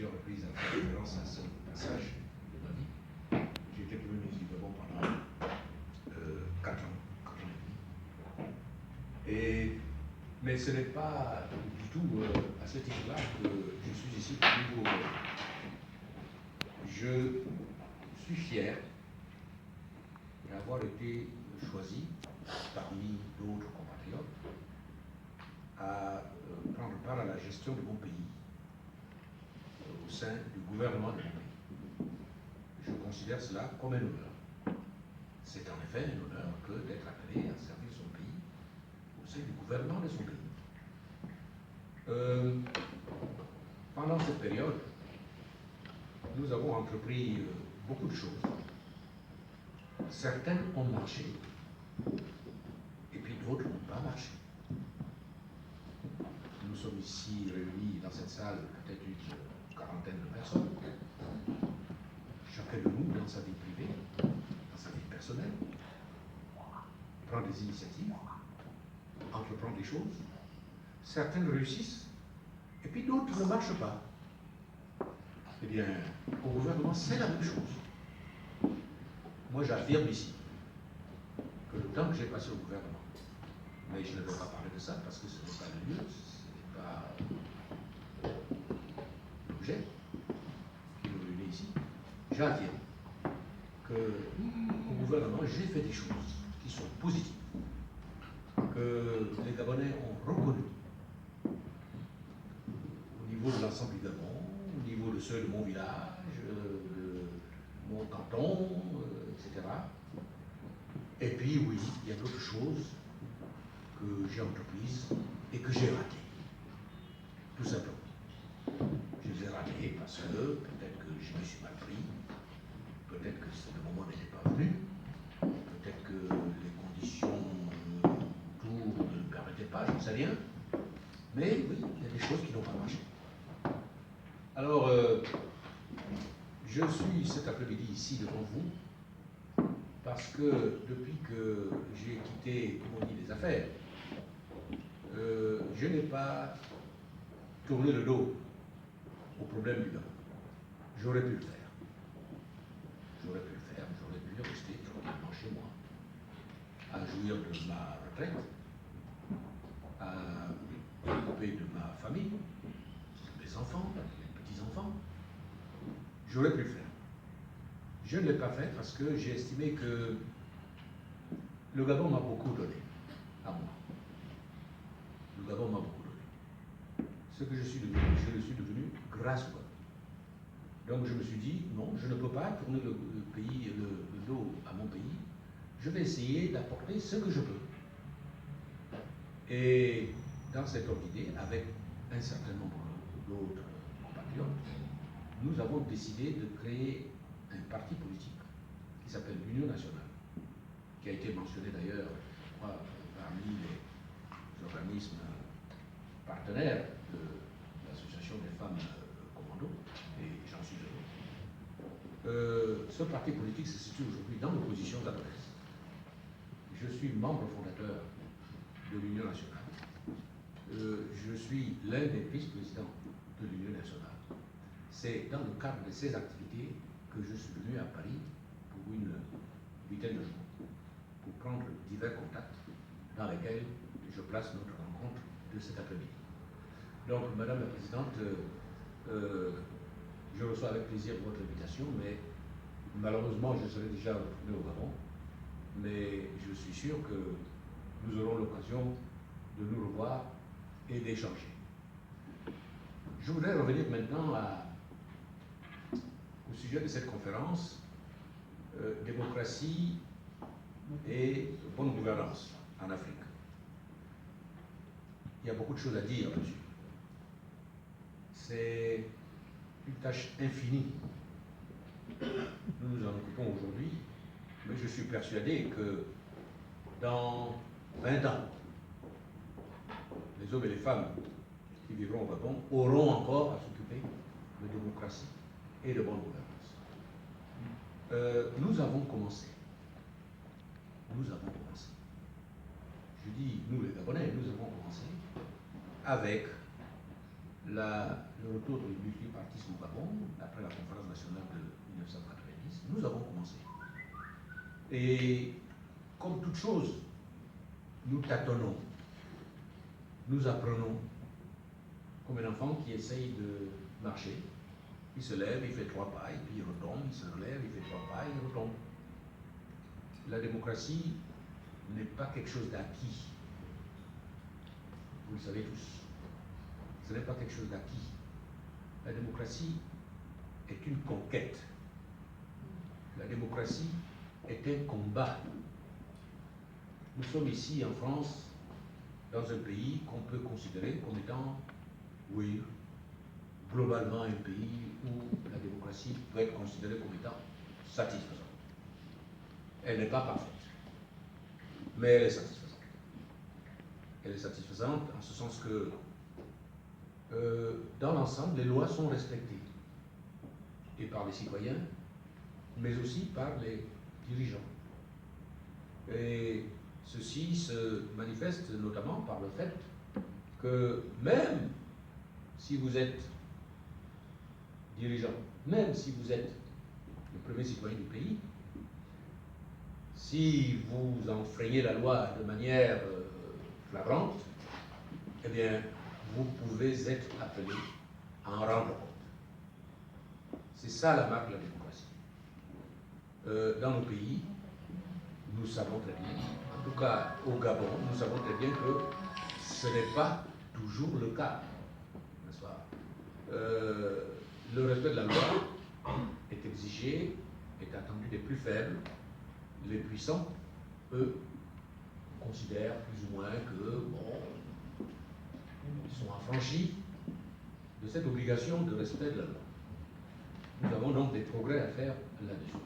plusieurs reprises à faire référence à ce passage de ma vie. J'ai été Premier ministre du Gabon pendant 4 ans, 4 ans et demi. Mais ce n'est pas du tout à ce titre-là que je suis ici pour vous. Je suis fier d'avoir été choisi parmi d'autres compatriotes à prendre part à la gestion de mon pays au sein du gouvernement de mon pays. Je considère cela comme un honneur. C'est en effet un honneur que d'être appelé à servir son pays au sein du gouvernement de son pays. Pendant cette période, nous avons entrepris beaucoup de choses. Certaines ont marché, et puis d'autres n'ont pas marché. Nous sommes ici réunis dans cette salle, peut-être une quarantaine de personnes. Chacun de nous, dans sa vie privée, dans sa vie personnelle, prend des initiatives, entreprend des choses. Certaines réussissent, et puis d'autres ne marchent pas. Eh bien, au gouvernement, c'est la même chose. Moi, j'affirme ici que le temps que j'ai passé au gouvernement, mais je ne vais pas parler de ça parce que ce n'est pas le lieu, ce n'est pas l'objet qui nous réunit ici. J'affirme qu'au gouvernement, j'ai fait des choses qui sont positives, que les Gabonais ont reconnues au niveau de l'ensemble du Gabon, au niveau de ceux de mon village, de mon canton, etc. Et puis oui, il y a d'autres choses que j'ai entreprises et que j'ai ratées, tout simplement. Je les ai ratées parce que peut-être que je me suis mal pris, peut-être que le moment n'était pas venu, peut-être que les conditions autour ne le permettaient pas, je ne sais rien. Mais oui, il y a des choses qui n'ont pas marché. Alors, je suis cet après-midi ici devant vous parce que depuis que j'ai quitté, comme on dit, les affaires, je n'ai pas tourné le dos au problème du Gabon. J'aurais pu le faire. J'aurais pu le faire, j'aurais pu rester tranquillement chez moi, à jouir de ma retraite, à m'occuper de ma famille, de mes enfants, de mes petits-enfants. J'aurais pu le faire. Je ne l'ai pas fait parce que j'ai estimé que le Gabon m'a beaucoup donné à moi. Le Gabon m'a beaucoup donné. Ce que je suis devenu, je le suis devenu grâce au Gabon. Donc je me suis dit, non, je ne peux pas tourner le dos à mon pays. Je vais essayer d'apporter ce que je peux. Et dans cet ordre d'idée, avec un certain nombre d'autres compatriotes, nous avons décidé de créer un parti politique qui s'appelle l'Union nationale, qui a été mentionné d'ailleurs, je crois, parmi les organismes partenaires de l'association des femmes commando, et j'en suis heureux. Ce parti politique se situe aujourd'hui dans l'opposition gabonaise. Je suis membre fondateur de l'Union nationale. Je suis l'un des vice-présidents de l'Union nationale. C'est dans le cadre de ces activités que je suis venu à Paris pour une huitaine de jours, pour prendre divers contacts dans lesquels je place notre rencontre de cet après-midi. Donc, Madame la Présidente, je reçois avec plaisir votre invitation, mais malheureusement, je serai déjà retourné au Gabon, mais je suis sûr que nous aurons l'occasion de nous revoir et d'échanger. Je voudrais revenir maintenant au sujet de cette conférence, démocratie et bonne gouvernance en Afrique. Il y a beaucoup de choses à dire là-dessus. C'est une tâche infinie. Nous nous en occupons aujourd'hui, mais je suis persuadé que dans 20 ans, les hommes et les femmes qui vivront au Gabon auront encore à s'occuper de démocratie et de bonne gouvernance. Nous avons commencé. Nous avons commencé. Je dis nous les Gabonais, nous avons commencé avec le retour du multipartisme au Gabon, après la conférence nationale de 1990, nous avons commencé. Et comme toute chose, nous tâtonnons, nous apprenons, comme un enfant qui essaye de marcher. Il se lève, il fait 3 pas, et puis il retombe, il se relève, il fait 3 pas, il retombe. La démocratie n'est pas quelque chose d'acquis. Vous le savez tous. Ce n'est pas quelque chose d'acquis. La démocratie est une conquête. La démocratie est un combat. Nous sommes ici en France, dans un pays qu'on peut considérer comme étant, oui, globalement un pays où la démocratie peut être considérée comme étant satisfaisante. Elle n'est pas parfaite, mais elle est satisfaisante. Elle est satisfaisante en ce sens que, dans l'ensemble, les lois sont respectées, et par les citoyens, mais aussi par les dirigeants. Et ceci se manifeste notamment par le fait que même si vous êtes dirigeant, même si vous êtes le premier citoyen du pays, si vous enfreignez la loi de manière flagrante, eh bien, vous pouvez être appelé à en rendre compte. C'est ça la marque de la démocratie. Dans nos pays, nous savons très bien, en tout cas au Gabon, nous savons très bien que ce n'est pas toujours le cas, n'est-ce pas? Le respect de la loi est exigé, est attendu des plus faibles. Les puissants, eux, considèrent plus ou moins que, bon, ils sont affranchis de cette obligation de respect de la loi. Nous avons donc des progrès à faire là-dessus.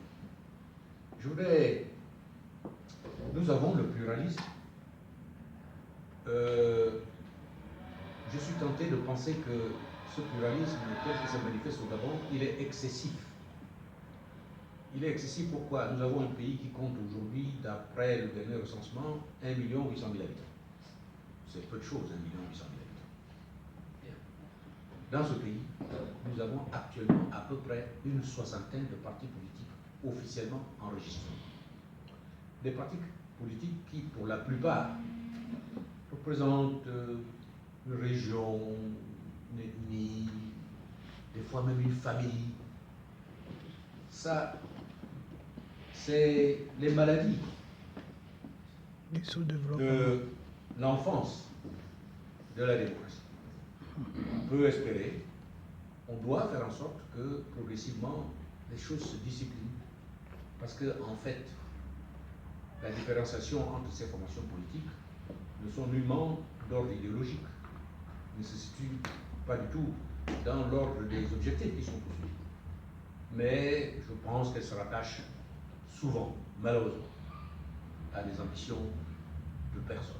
Nous avons le pluralisme. Je suis tenté de penser que ce pluralisme, tel qu'il se manifeste au Gabon, il est excessif. Il est excessif pourquoi? Nous avons un pays qui compte aujourd'hui, d'après le dernier recensement, 1 800 000 habitants. C'est peu de choses, 1 800 000 habitants. Bien. Dans ce pays, nous avons actuellement à peu près une soixantaine de partis politiques officiellement enregistrés. Des partis politiques qui, pour la plupart, représentent une région, une ethnie, des fois même une famille. Ça, c'est les maladies de l'enfance de la démocratie. On peut espérer, on doit faire en sorte que progressivement les choses se disciplinent. Parce que, en fait, la différenciation entre ces formations politiques ne sont nullement d'ordre idéologique, ne se situent pas du tout dans l'ordre des objectifs qui sont poursuivis. Mais je pense qu'elles se rattachent souvent, malheureusement, à des ambitions de personnes,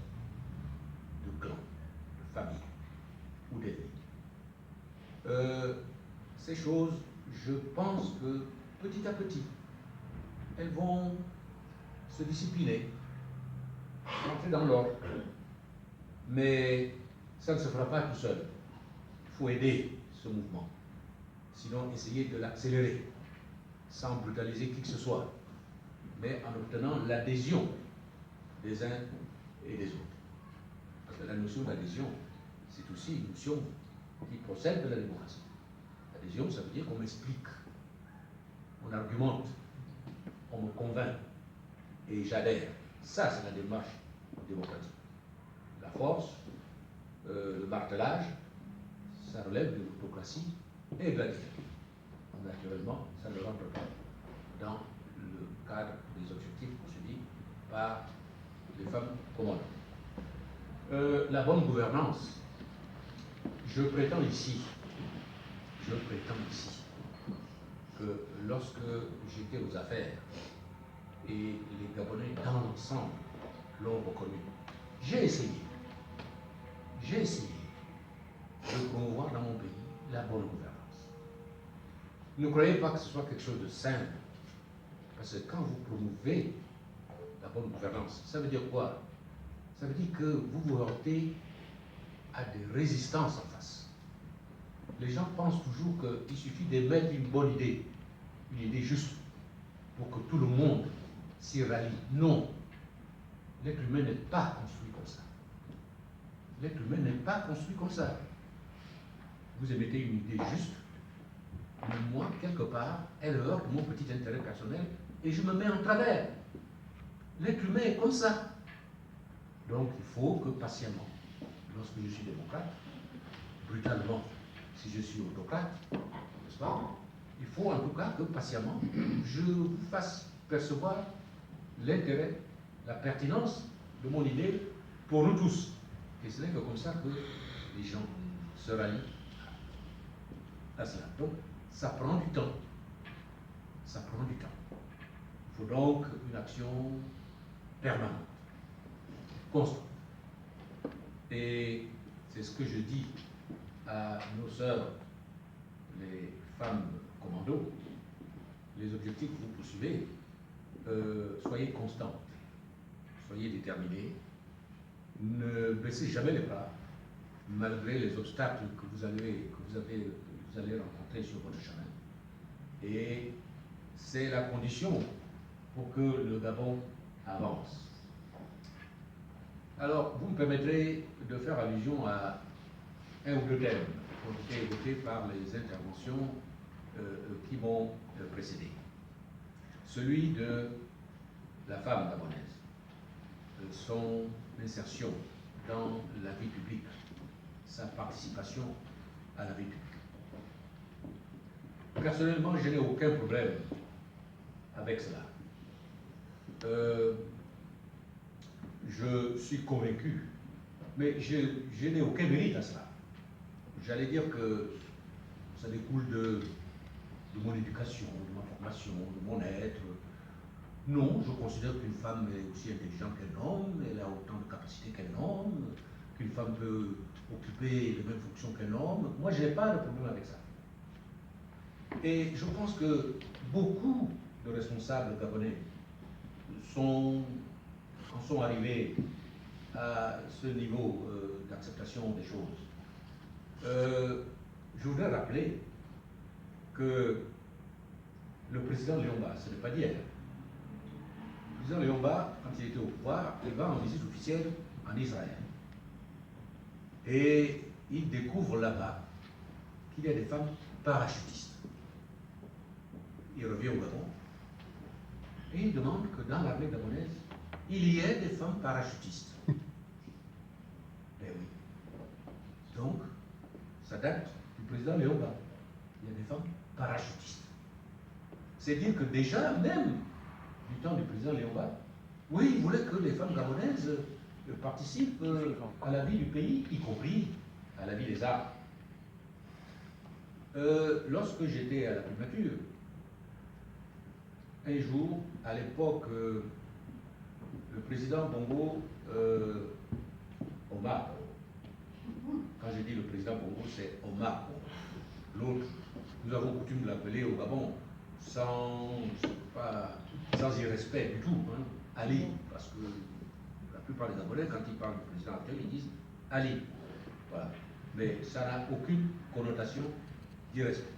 de clans, de familles ou d'ethnies. Ces choses, je pense que petit à petit, elles vont se discipliner, rentrer dans l'ordre. Mais ça ne se fera pas tout seul. Il faut aider ce mouvement. Sinon, essayer de l'accélérer, sans brutaliser qui que ce soit, mais en obtenant l'adhésion des uns et des autres. Parce que la notion d'adhésion, c'est aussi une notion qui procède de la démocratie. L'adhésion, ça veut dire qu'on m'explique, on argumente, on me convainc, et j'adhère. Ça, c'est la démarche démocratique. La force, le martelage, ça relève de l'autocratie et de la dictature. Naturellement, ça ne rentre pas dans le cadre des objectifs poursuivis par les femmes commandantes. La bonne gouvernance, je prétends ici que lorsque j'étais aux affaires et les Gabonais dans l'ensemble l'ont reconnu, j'ai essayé de promouvoir dans mon pays la bonne gouvernance. Ne croyez pas que ce soit quelque chose de simple, parce que quand vous promouvez la bonne gouvernance, ça veut dire quoi? Ça veut dire que vous vous heurtez à des résistances en face. les gens pensent toujours qu'il suffit d'émettre une bonne idée, une idée juste, pour que tout le monde s'y rallie. Non, l'être humain n'est pas construit comme ça. L'être humain n'est pas construit comme ça. Vous émettez une idée juste, mais moi, quelque part, elle heurte mon petit intérêt personnel et je me mets en travers. L'être humain est comme ça. Donc il faut que patiemment, lorsque je suis démocrate, brutalement, si je suis autocrate, n'est-ce pas? Il faut en tout cas que patiemment, je vous fasse percevoir l'intérêt, la pertinence de mon idée pour nous tous. Et ce n'est que comme ça que les gens se rallient à cela. Donc, ça prend du temps. Ça prend du temps. Il faut donc une action permanente, constante. Et c'est ce que je dis à nos sœurs, les femmes commandos, les objectifs que vous poursuivez, soyez constantes, soyez déterminés, ne baissez jamais les bras, malgré les obstacles que vous allez rencontrer sur votre chemin. Et c'est la condition pour que le Gabon avance. Alors, vous me permettrez de faire allusion à un ou deux thèmes qui ont été évoqués par les interventions qui m'ont précédé. Celui de la femme gabonaise, son insertion dans la vie publique, sa participation à la vie publique. Personnellement, je n'ai aucun problème avec cela. Je suis convaincu, mais je n'ai aucun mérite à cela. J'allais dire que ça découle de mon éducation, de ma formation, de mon être. Non, je considère qu'une femme est aussi intelligente qu'un homme, elle a autant de capacités qu'un homme, qu'une femme peut occuper les mêmes fonctions qu'un homme. Moi, je n'ai pas de problème avec ça. Et je pense que beaucoup de responsables gabonais en sont arrivés à ce niveau d'acceptation des choses. Je voudrais rappeler que le président Léomba, ce n'est pas d'hier, le président Léomba, quand il était au pouvoir, il va en visite officielle en Israël. Et il découvre là-bas qu'il y a des femmes parachutistes. Il revient au Gabon et il demande que dans l'armée gabonaise, il y ait des femmes parachutistes. Eh oui. Donc, ça date du président Léomba. Il y a des femmes parachutistes. C'est dire que déjà, même du temps du président Léomba, oui, il voulait que les femmes gabonaises participent à la vie du pays, y compris à la vie des arts. Lorsque j'étais à la primature, un jour, à l'époque, le président Bongo, Omar, quand je dis le président Bongo, c'est Omar Bongo. L'autre, nous avons coutume de l'appeler au Gabon sans irrespect du tout, hein, Ali, parce que la plupart des Gabonais, quand ils parlent du président actuel, ils disent Ali. Voilà. Mais ça n'a aucune connotation d'irrespect.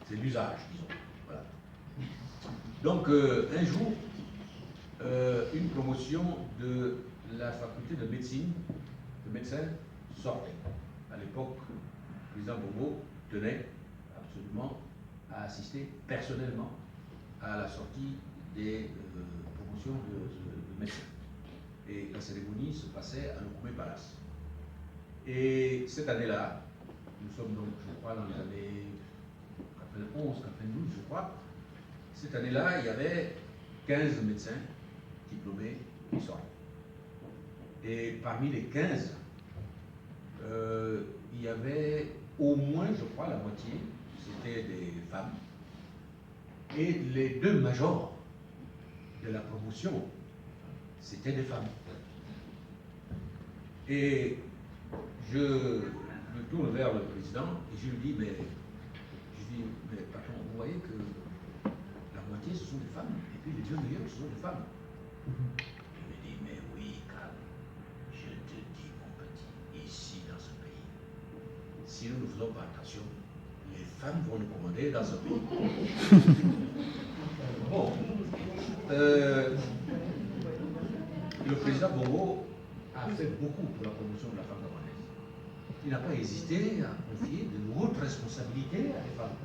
C'est l'usage, disons. Voilà. Donc, un jour, une promotion de la faculté de médecine, de médecins, sortait. À l'époque, le président Bongo tenait absolument à assister personnellement à la sortie des promotions de médecins. Et la cérémonie se passait à l'Okoumé Palace. Et cette année-là, nous sommes donc, je crois, dans les années 91, 92, je crois. Cette année-là, il y avait 15 médecins diplômés qui sortaient. Et parmi les 15, il y avait au moins, je crois, la moitié, c'était des femmes. Et les deux majors de la promotion, c'était des femmes. Et je me tourne vers le président et je lui dis, mais patron, vous voyez que la moitié ce sont des femmes, et puis les deux meilleurs ce sont des femmes. Il me dit, mais oui, calme, je te dis mon petit, ici dans ce pays, si nous ne faisons pas attention, les femmes vont nous commander dans ce pays. Bon. Le président Bongo a fait beaucoup pour la promotion de la femme gabonaise. Il n'a pas hésité à confier de hautes responsabilités à des femmes.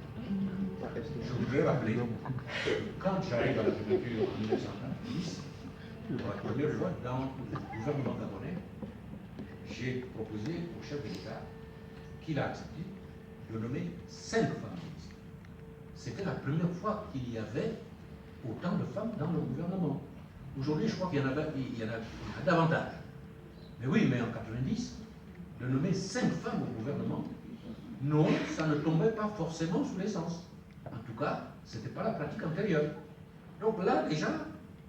Je voudrais rappeler que quand j'arrive à la primature en 1990, pour la première fois dans le gouvernement gabonais, j'ai proposé au chef de l'État, qu'il a accepté, de nommer 5 femmes ministres. C'était la première fois qu'il y avait autant de femmes dans le gouvernement. Aujourd'hui, je crois qu'il y en a davantage. Mais oui, mais en 90, de nommer 5 femmes au gouvernement, non, ça ne tombait pas forcément sous l'essence. En tout cas, ce n'était pas la pratique antérieure. Donc là, déjà,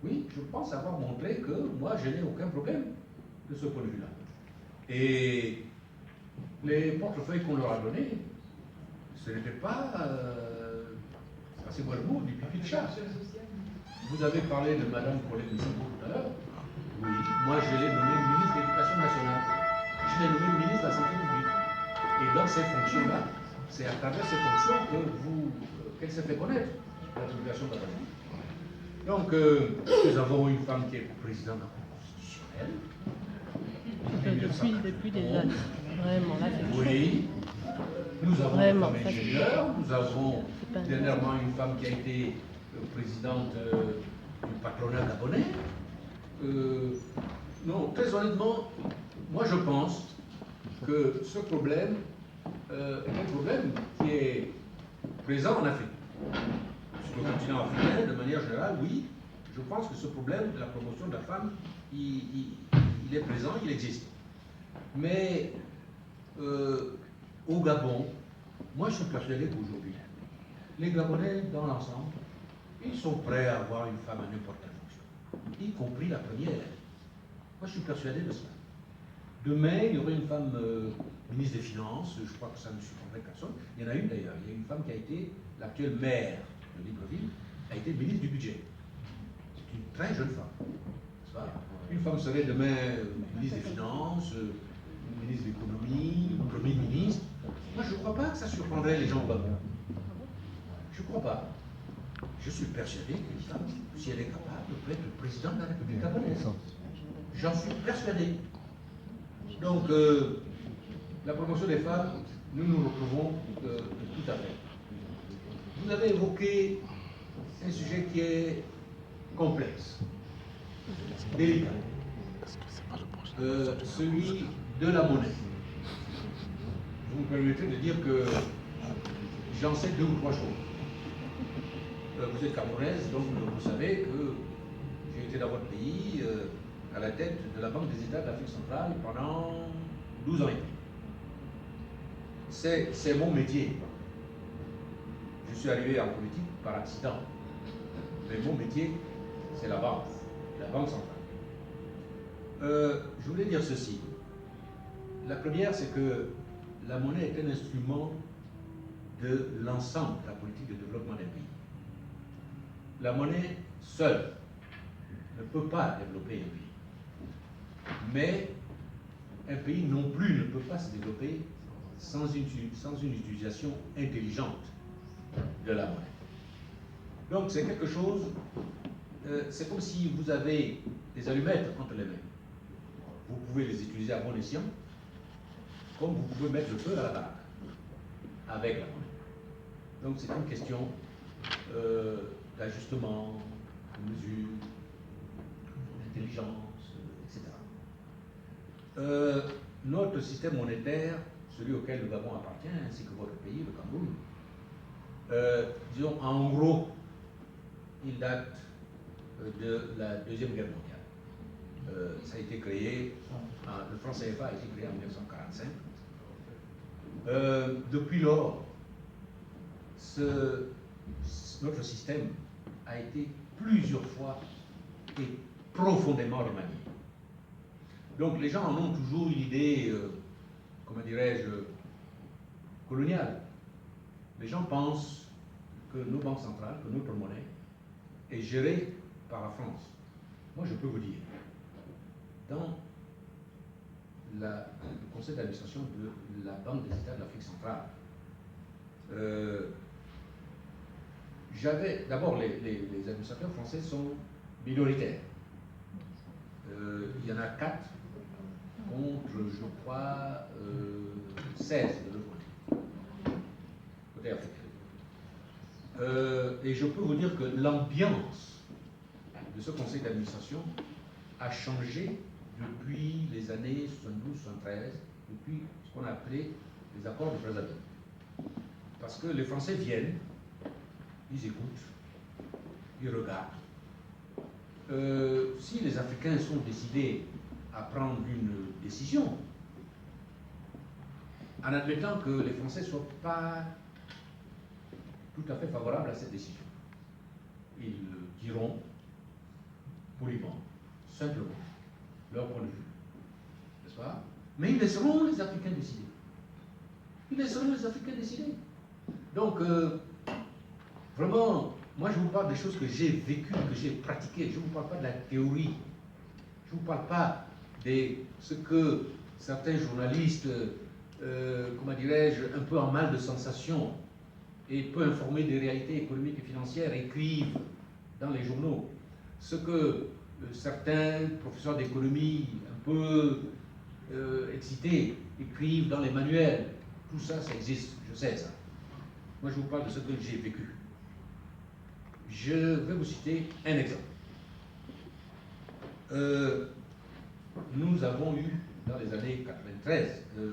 oui, je pense avoir montré que moi, je n'ai aucun problème de ce point de vue-là. Et les portefeuilles qu'on leur a donnés, ce n'était pas, passez-moi le mot, du pipi de chat. Vous avez parlé de Mme Colette Missako tout à l'heure. Oui, moi je l'ai nommée ministre de l'Éducation nationale. Je l'ai nommée ministre de la Santé publique. Et dans ces fonctions-là, c'est à travers ces fonctions qu'elle s'est fait connaître, la population gabonaise. Donc, nous avons une femme qui est présidente de la Cour constitutionnelle. Depuis des années. Vraiment, là, c'est oui. Nous avons vraiment, une femme ingénieure. Nous avons dernièrement une femme qui a été présidente du patronat gabonais. Non, très honnêtement, moi je pense que ce problème est un problème qui est présent en Afrique. Sur le continent africain, de manière générale, oui, je pense que ce problème de la promotion de la femme, il est présent, il existe. Mais au Gabon, moi je suis persuadé qu'aujourd'hui, les Gabonais, dans l'ensemble, ils sont prêts à avoir une femme à n'importe quelle fonction, y compris la première. Moi, je suis persuadé de cela. Demain, il y aurait une femme ministre des Finances, je crois que ça ne surprendrait personne. Il y en a une d'ailleurs, il y a une femme qui a été, l'actuelle maire de Libreville, a été ministre du budget. C'est une très jeune femme. Une femme serait demain ministre des Finances, ministre de l'économie, premier ministre. Moi, je ne crois pas que ça surprendrait les gens au Gabon. Je ne crois pas. Je suis persuadé qu'une femme, si elle est capable, peut être présidente de la République gabonaise. J'en suis persuadé. Donc, la promotion des femmes, nous nous retrouvons tout à fait. Vous avez évoqué un sujet qui est complexe, délicat, celui de la monnaie. Vous me permettez de dire que j'en sais 2 ou 3 choses. Vous êtes camerounaise, donc vous savez que j'ai été dans votre pays à la tête de la Banque des États d'Afrique centrale pendant 12 ans et demi. C'est mon métier. Je suis arrivé en politique par accident. Mais mon métier, c'est la banque centrale. Je voulais dire ceci. La première, c'est que la monnaie est un instrument de l'ensemble de la politique de développement d'un pays. La monnaie seule ne peut pas développer un pays. Mais un pays non plus ne peut pas se développer sans une utilisation intelligente de la monnaie. Donc c'est quelque chose, c'est comme si vous avez des allumettes entre les mains. Vous pouvez les utiliser à bon escient, comme vous pouvez mettre le feu à la baraque avec la monnaie. Donc c'est une question d'ajustement, de mesure, d'intelligence, etc. Notre système monétaire, celui auquel le Gabon appartient, ainsi que votre pays, le Cameroun, disons en gros, il date de la Deuxième Guerre mondiale. Ça a été créé, le franc CFA a été créé en 1945. Depuis lors, notre système a été plusieurs fois et profondément remanié. Donc les gens en ont toujours une idée, comment dirais-je, coloniale. Les gens pensent que nos banques centrales, que notre monnaie est gérée par la France. Moi je peux vous dire, dans le conseil d'administration de la Banque des États de l'Afrique centrale. D'abord, les administrateurs français sont minoritaires. Il y en a 4 contre, je crois, 16 de l'autre côté africain. Et je peux vous dire que l'ambiance de ce conseil d'administration a changé depuis les années 72-73, depuis ce qu'on a appelé les accords de Brazzaville. Parce que les Français viennent, ils écoutent, ils regardent. Si les Africains sont décidés à prendre une décision, en admettant que les Français ne soient pas tout à fait favorables à cette décision, ils diront poliment, simplement, leur point de vue, n'est-ce pas? Mais ils laisseront les Africains décider. Ils laisseront les Africains décider. Donc, vraiment, moi je vous parle des choses que j'ai vécues, que j'ai pratiquées. Je ne vous parle pas de la théorie. Je ne vous parle pas de ce que certains journalistes, comment dirais-je, un peu en mal de sensation et peu informés des réalités économiques et financières écrivent dans les journaux. Ce que certains professeurs d'économie un peu excités écrivent dans les manuels. Tout ça, ça existe, je sais ça. Moi, je vous parle de ce que j'ai vécu. Je vais vous citer un exemple. Nous avons eu, dans les années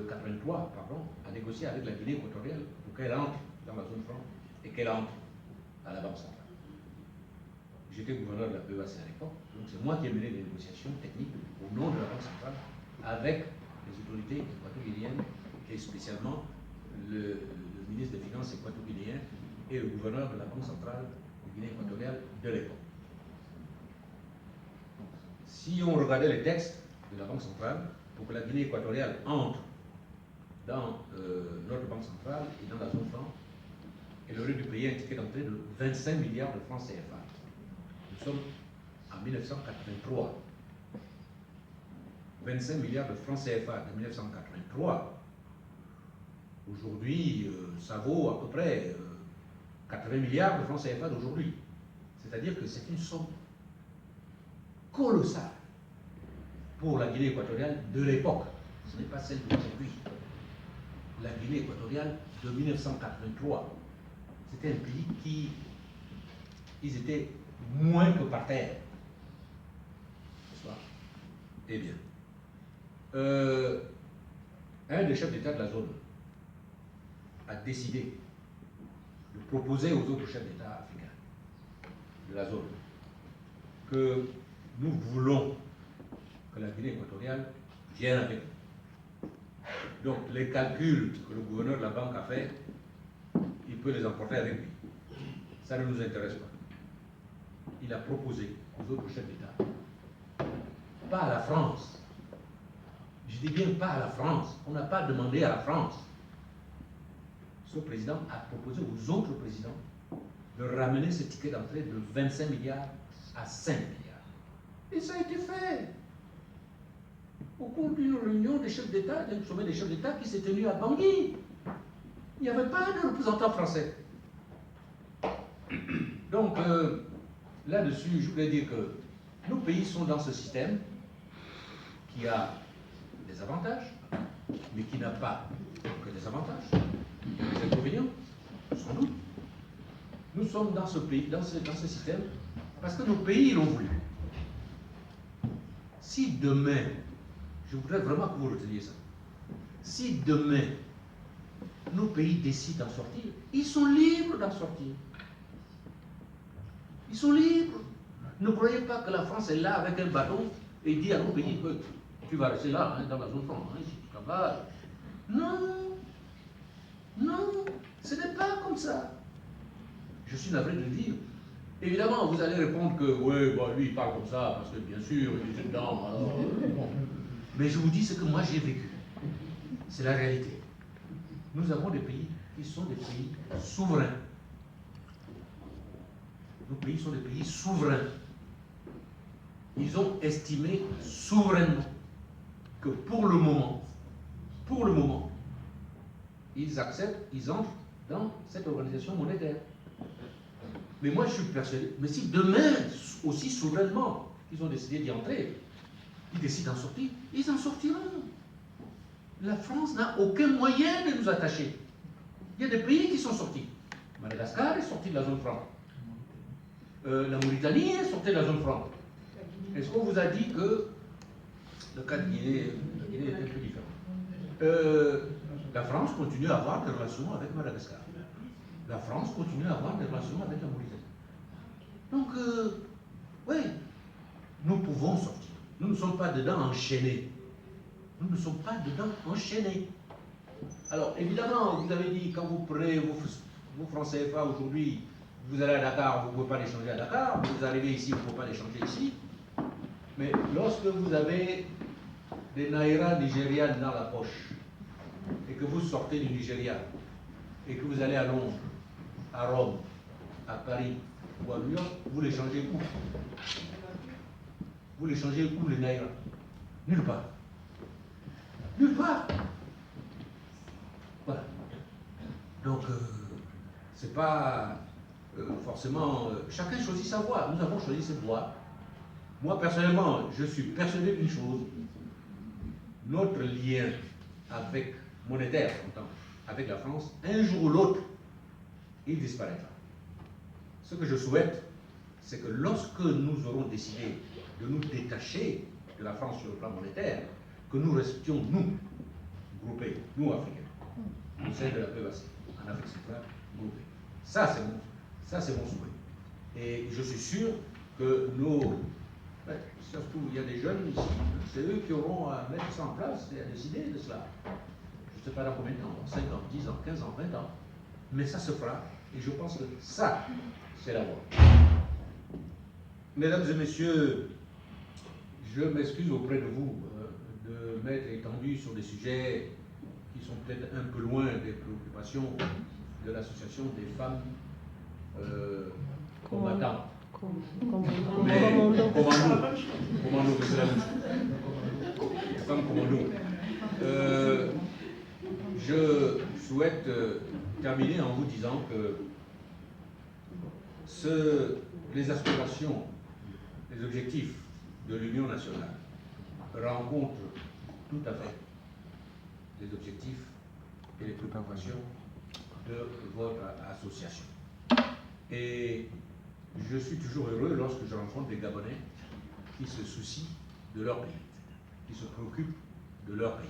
83, à négocier avec la Guinée équatoriale pour qu'elle entre dans la zone franc et qu'elle entre à la Banque centrale. J'étais gouverneur de la PEAC à l'époque, donc c'est moi qui ai mené les négociations techniques au nom de la Banque centrale avec les autorités équatoriennes et spécialement le ministre des Finances équatorien et le gouverneur de la Banque centrale de Guinée équatoriale de l'époque. Si on regardait les textes de la Banque centrale, pour que la Guinée équatoriale entre dans notre Banque centrale et dans la zone franc, elle aurait dû payer un ticket d'entrée de 25 milliards de francs CFA. Nous sommes en 1983. 25 milliards de francs CFA de 1983. Aujourd'hui, ça vaut à peu près 80 milliards de francs CFA d'aujourd'hui. C'est-à-dire que c'est une somme colossale pour la Guinée équatoriale de l'époque. Ce n'est pas celle d'aujourd'hui. La Guinée équatoriale de 1983. C'était un pays qui, ils étaient moins que par terre. N'est-ce pas? Eh bien, un des chefs d'État de la zone a décidé de proposer aux autres chefs d'État africains de la zone que nous voulons que la Guinée équatoriale vienne avec nous. Donc, les calculs que le gouverneur de la banque a fait, il peut les emporter avec lui. Ça ne nous intéresse pas. Il a proposé aux autres chefs d'État, pas à la France. Je dis bien pas à la France. On n'a pas demandé à la France. Ce président a proposé aux autres présidents de ramener ce ticket d'entrée de 25 milliards à 5 milliards. Et ça a été fait. Au cours d'une réunion des chefs d'État, d'un sommet des chefs d'État qui s'est tenu à Bangui. Il n'y avait pas de représentant français. Donc, là-dessus, je voulais dire que nos pays sont dans ce système qui a des avantages, mais qui n'a pas que des avantages. Il y a des inconvénients, sans doute. Nous sommes dans ce pays, dans ce système, parce que nos pays l'ont voulu. Si demain, je voudrais vraiment que vous reteniez ça, si demain, nos pays décident d'en sortir, ils sont libres d'en sortir. Ils sont libres. Ne croyez pas que la France est là avec un bâton et dit à nos pays que tu vas rester là, hein, dans la zone franc, hein, si tu travailles. Non, non, ce n'est pas comme ça. Je suis navré de le dire. Évidemment, vous allez répondre que oui, bah, lui il parle comme ça parce que bien sûr il était dedans. Alors, bon. Mais je vous dis ce que moi j'ai vécu. C'est la réalité. Nous avons des pays qui sont des pays souverains. Nos pays sont des pays souverains. Ils ont estimé souverainement que pour le moment, ils acceptent, ils entrent dans cette organisation monétaire. Mais moi, je suis persuadé, mais si demain, aussi souverainement, ils ont décidé d'y entrer, ils décident d'en sortir, ils en sortiront. La France n'a aucun moyen de nous attacher. Il y a des pays qui sont sortis. Madagascar est sorti de la zone franc. La Mauritanie est sortie de la zone franc. Est-ce qu'on vous a dit que le cas de Guinée, la Guinée est un peu différent. La France continue à avoir des relations avec Madagascar. La France continue à avoir des relations avec la Mauritanie. Donc, oui, nous pouvons sortir. Nous ne sommes pas dedans enchaînés. Nous ne sommes pas dedans enchaînés. Alors, évidemment, vous avez dit, quand vous prenez vos francs CFA aujourd'hui, vous allez à Dakar, vous ne pouvez pas les changer à Dakar, vous arrivez ici, vous ne pouvez pas les changer ici. Mais lorsque vous avez des naira nigérianes dans la poche, et que vous sortez du Nigeria, et que vous allez à Londres, à Rome, à Paris ou à New York, vous les changez où? Vous les changez où, les naira? Nulle part. Nulle part. Voilà. Donc, c'est pas forcément... chacun choisit sa voie. Nous avons choisi cette voie. Moi, personnellement, je suis persuadé d'une chose. Notre lien avec monétaire, avec la France, un jour ou l'autre, il disparaîtra. Ce que je souhaite, c'est que lorsque nous aurons décidé de nous détacher de la France sur le plan monétaire, que nous restions, nous, groupés, nous, Africains, au sein de la PEAC, en Afrique centrale, groupés. Ça, c'est mon souhait. Et je suis sûr que surtout, il y a des jeunes ici, c'est eux qui auront à mettre ça en place et à décider de cela. Je ne sais pas dans combien de temps, 5 ans, 10 ans, 15 ans, 20 ans. Mais ça se fera, et je pense que ça, c'est la voie. Mesdames et messieurs, je m'excuse auprès de vous de m'être étendu sur des sujets qui sont peut-être un peu loin des préoccupations de l'association des femmes combattantes. Mais commando, c'est la bouche. Femmes commando. Je souhaite terminer en vous disant que les aspirations, les objectifs de l'Union nationale rencontrent tout à fait les objectifs et les préoccupations de votre association. Et je suis toujours heureux lorsque je rencontre des Gabonais qui se soucient de leur pays, qui se préoccupent de leur pays.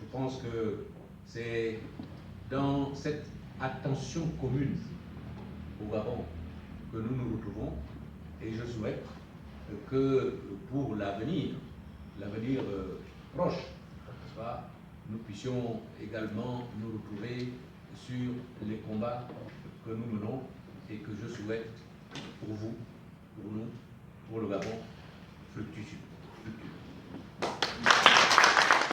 Je pense que c'est dans cette attention commune au Gabon que nous nous retrouvons, et je souhaite que pour l'avenir proche, nous puissions également nous retrouver sur les combats que nous menons et que je souhaite pour vous, pour nous, pour le Gabon, fructueux.